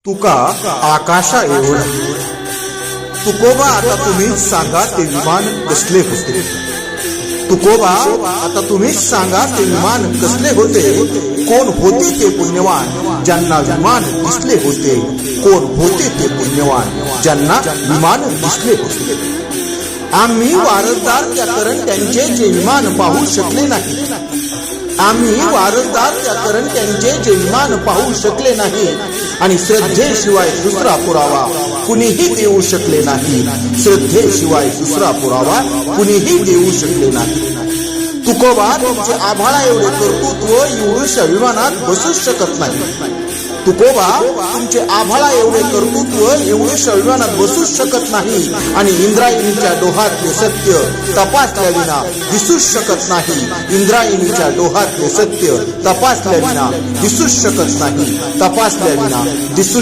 तुका आकाशा एवढा तुकोबा आता तुम्ही सांगा ते विमान कसले होते। तुकोबा आता तुम्ही सांगा ते विमान कसले होते। कोण होते ते पुण्यवान ज्यांना विमान दिसले होते। कोण होते ते पुण्यवान ज्यांना विमान दिसले होते। आम्ही वारसदार त्या करंट्यांचे जे विमान पाहू शकले नाही। आम्ही वारसदार त्या करंट्यांचे जे विमान पाहू शकले नाही आणि श्रद्धेशिवाय दुसरा पुरावा कुणीही देऊ शकले नाही। श्रद्धेशिवाय दुसरा पुरावा कुणीही देऊ शकले नाही। तुकोबा तुमचे आभाळा एवढे कर्तृत्व एवढ्याशा विमानात बसू शकत नाही। तुकोबा तुमचे आभाळा एवढे कर्तृत्व एवढ्याशा विमानात बसू शकत नाही आणि इंद्रायणीच्या डोहातले सत्य तपासल्या विना दिसूच शकत नाही। इंद्रायणीच्या डोहातले सत्य तपासल्या विना दिसूच शकत नाही। तपासल्या विना दिसूच